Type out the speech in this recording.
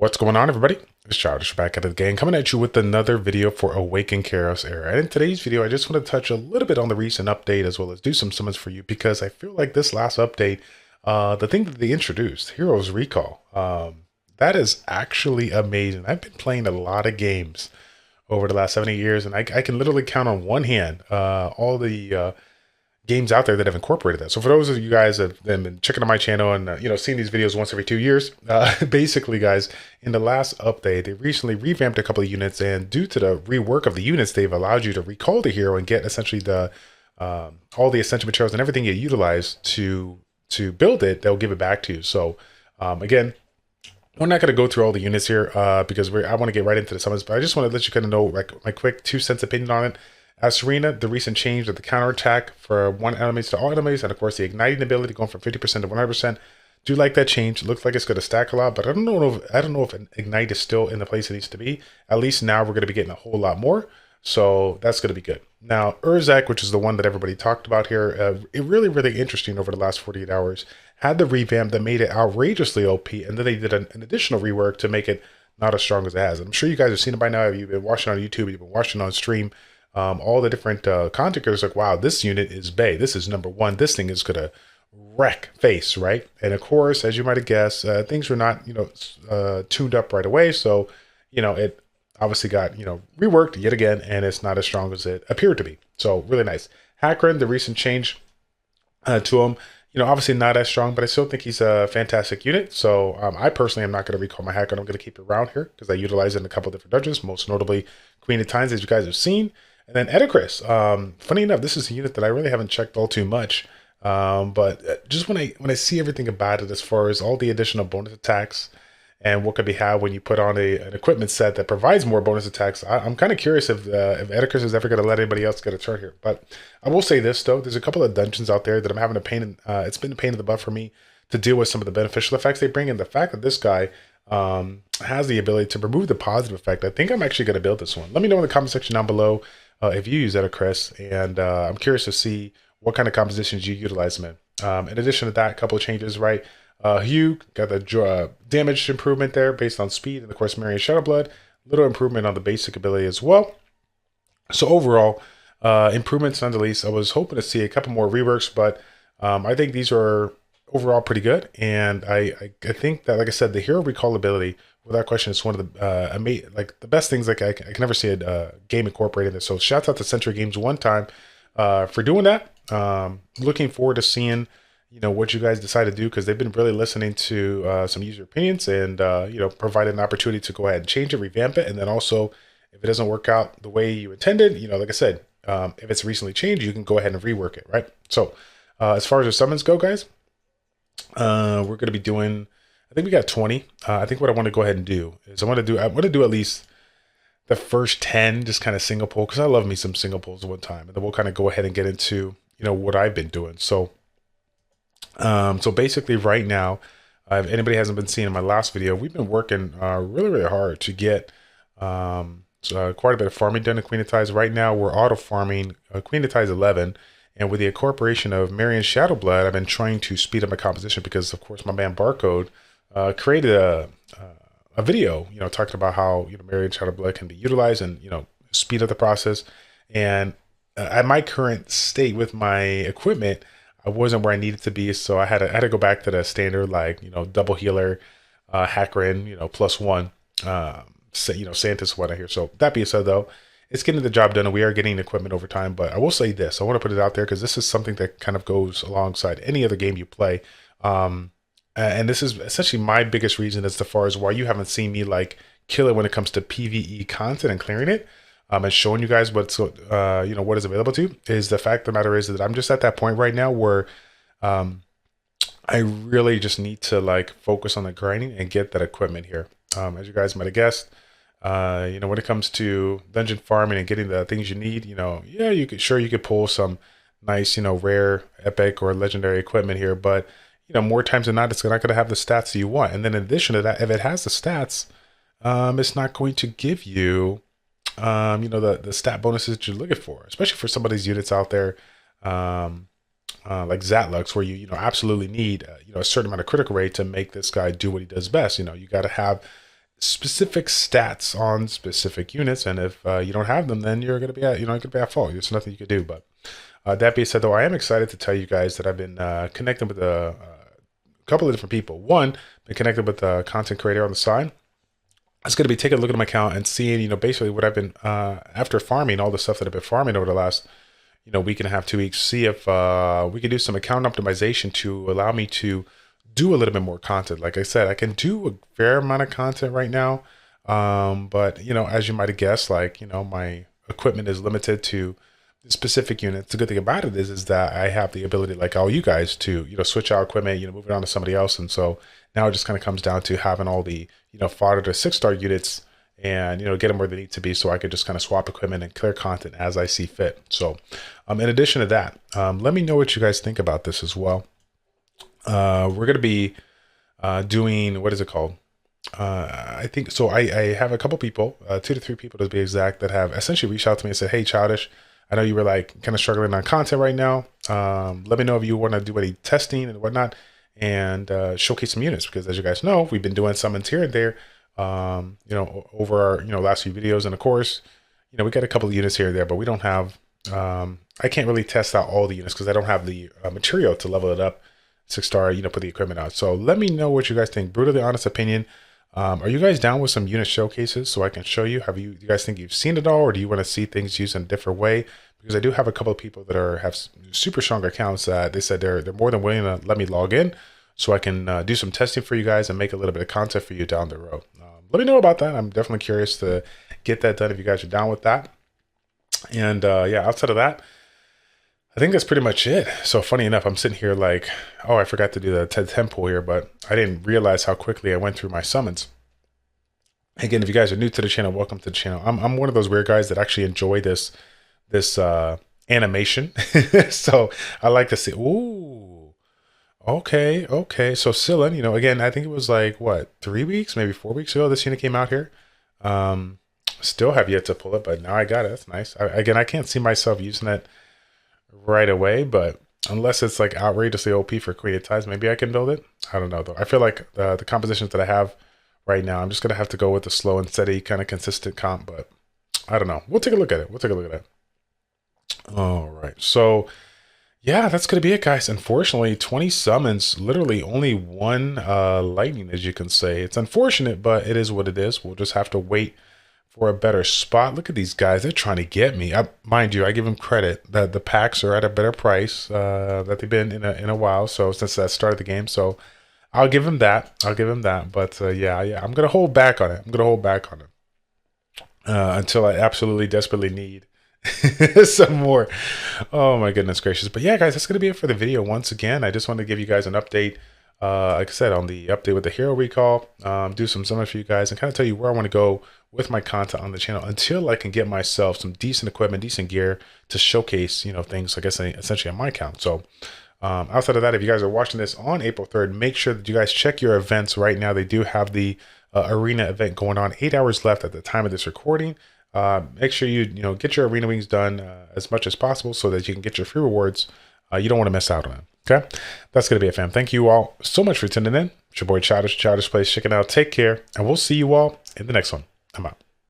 What's going on, everybody? It's Childish back at it again, coming at you with another video for Awaken Chaos Era. And in today's video, I just want to touch a little bit on the recent update as well as do some summons for you, because I feel like this last update, the thing that they introduced, Heroes Recall, that is actually amazing. I've been playing a lot of games over the last 70 years, and I can literally count on one hand all the games out there that have incorporated that. So for those of you guys that have been checking out my channel and seeing these videos once every 2 years, basically, guys, in the last update, they recently revamped a couple of units, and due to the rework of the units, they've allowed you to recall the hero and get essentially the all the essential materials and everything you utilize to build it. They'll give it back to you. So again, we're not going to go through all the units here because I want to get right into the summons, but I just want to let you kind of know like my quick 2 cents opinion on it. As Serena, the recent change of the counterattack for one enemies to all enemies, and of course the igniting ability going from 50% to 100%. Do like that change. It looks like it's going to stack a lot, but I don't know if an ignite is still in the place it needs to be. At least now we're going to be getting a whole lot more, so that's going to be good. Now Urzak, which is the one that everybody talked about here, it really interesting over the last 48 hours. Had the revamp that made it outrageously OP, and then they did an additional rework to make it not as strong as it has. I'm sure you guys have seen it by now. If you've been watching on YouTube, you've been watching on stream. All the different content creators like, wow, this unit is bae. This is number one. This thing is gonna wreck face, right? And of course, as you might have guessed, things were not tuned up right away. So it obviously got reworked yet again, and it's not as strong as it appeared to be. So really nice. Hackren, the recent change to him, obviously not as strong, but I still think he's a fantastic unit. So I personally am not going to recall my Hackren. I'm going to keep it around here because I utilize it in a couple of different dungeons, most notably Queen of Tines, as you guys have seen. And then Edicris, funny enough, this is a unit that I really haven't checked all too much. But just when I see everything about it, as far as all the additional bonus attacks and what could be had when you put on an equipment set that provides more bonus attacks, I'm kind of curious if Edicris is ever going to let anybody else get a turn here. But I will say this, though, there's a couple of dungeons out there that I'm having it's been a pain in the butt for me to deal with some of the beneficial effects they bring. And the fact that this guy has the ability to remove the positive effect, I think I'm actually going to build this one. Let me know in the comment section down below if you use Edicris, and I'm curious to see what kind of compositions you utilize them in. In addition to that, a couple of changes, right? Hugh got the damage improvement there based on speed, and of course Marion Shadowblood, little improvement on the basic ability as well. So overall, improvements nonetheless. I was hoping to see a couple more reworks, but I think these are overall pretty good, and I think that, like I said, the hero recall ability, without question, is one of the the best things. Like I can never see a game incorporating this. So shouts out to Century Games one time for doing that. Looking forward to seeing what you guys decide to do, because they've been really listening to some user opinions, and provided an opportunity to go ahead and change it, revamp it, and then also if it doesn't work out the way you intended, like I said, if it's recently changed, you can go ahead and rework it, right? So as far as the summons go, guys, we're going to be doing, I think we got 20. I think what I want to go ahead and do is I want to do at least the first 10, just kind of single pull, because I love me some single pulls at one time, and then we'll kind of go ahead and get into what I've been doing. So basically right now, if anybody hasn't been seeing in my last video, we've been working really hard to get quite a bit of farming done in Queen of Tides. Right now we're auto farming Queen of Tides 11. And with the incorporation of Marion Shadowblood, I've been trying to speed up my composition, because, of course, my man Barcode created a video, talking about how Marion Shadowblood can be utilized and speed up the process. And at my current state with my equipment, I wasn't where I needed to be, so I had to go back to the standard, like double healer, Hackren, +1, Santa's what I hear. So that being said, though, it's getting the job done, and we are getting equipment over time. But I will say this, I want to put it out there, because this is something that kind of goes alongside any other game you play. And this is essentially my biggest reason as far as why you haven't seen me like kill it when it comes to PvE content and clearing it, and showing you guys what is available to, is the fact of the matter is that I'm just at that point right now where I really just need to like focus on the grinding and get that equipment here. As you guys might have guessed, when it comes to dungeon farming and getting the things you need, yeah, you could pull some nice, rare, epic, or legendary equipment here, but more times than not, it's not going to have the stats that you want. And then in addition to that, if it has the stats, it's not going to give you, the stat bonuses that you're looking for, especially for some of these units out there, like Zatlux, where you absolutely need a certain amount of critical rate to make this guy do what he does best. You got to have specific stats on specific units, and if you don't have them, then you're going to be at fault. There's nothing you can do. But that being said, though, I am excited to tell you guys that I've been connecting with a couple of different people. One, been connected with a content creator on the side. It's going to be taking a look at my account and seeing, basically what I've been after farming, all the stuff that I've been farming over the last week and a half, 2 weeks. See if we can do some account optimization to allow me to do a little bit more content. Like I said, I can do a fair amount of content right now, but as you might have guessed, my equipment is limited to specific units. The good thing about it is that I have the ability, like all you guys, to switch out equipment, move it on to somebody else. And so now it just kind of comes down to having all the 5 to 6 star units and get them where they need to be, so I could just kind of swap equipment and clear content as I see fit. So in addition to that, let me know what you guys think about this as well. We're going to be doing, what is it called? I think so. I have a couple people, 2 to 3 people to be exact, that have essentially reached out to me and said, "Hey, Childish, I know you were kind of struggling on content right now. Let me know if you want to do any testing and whatnot, and showcase some units, because as you guys know, we've been doing summons here and there, over our last few videos, and of course, we got a couple of units here and there, but we don't have. I can't really test out all the units because I don't have the material to level it up 6 star. Put the equipment out. So let me know what you guys think. Brutally honest opinion. Are you guys down with some unit showcases so I can show you? Do you guys think you've seen it all, or do you want to see things used in a different way? Because I do have a couple of people that have super strong accounts that they said they're more than willing to let me log in so I can do some testing for you guys and make a little bit of content for you down the road. Let me know about that. I'm definitely curious to get that done if you guys are down with that. And yeah, outside of that, I think that's pretty much it. So funny enough, I'm sitting here like, oh, I forgot to do the 10 pull here, but I didn't realize how quickly I went through my summons. Again, if you guys are new to the channel, welcome to the channel. I'm one of those weird guys that actually enjoy this animation. So I like to see, ooh, okay. So Scylla, again, I think it was like, what, 3 weeks, maybe 4 weeks ago, this unit came out here. Still have yet to pull it, but now I got it. That's nice. Again, I can't see myself using it right away, but unless it's like outrageously OP for creative ties, maybe I can build it. I don't know though. I feel like the compositions that I have right now, I'm just gonna have to go with the slow and steady kind of consistent comp, but I don't know. We'll take a look at it. All right, so yeah, that's gonna be it, guys. Unfortunately, 20 summons, literally only 1 lightning, as you can say. It's unfortunate, but it is what it is. We'll just have to wait for a better spot. Look at these guys. They're trying to get me. Mind you, I give them credit that the packs are at a better price that they've been in a while. So since that started the game, so I'll give him that. But yeah, I'm gonna hold back on it. Until I absolutely desperately need some more. Oh my goodness gracious. But yeah, guys, that's gonna be it for the video. Once again, I just wanted to give you guys an update. Like I said, on the update with the hero recall, do some summons for you guys and kind of tell you where I want to go with my content on the channel until I can get myself some decent equipment, decent gear to showcase, things, I guess, essentially on my account. So outside of that, if you guys are watching this on April 3rd, make sure that you guys check your events right now. They do have the arena event going on, 8 hours left at the time of this recording. Make sure you get your arena wings done as much as possible so that you can get your free rewards. You don't want to miss out on it. Okay, that's gonna be it, fam. Thank you all so much for tuning in. It's your boy ChildishPlays checking out. Take care, and we'll see you all in the next one. I'm out.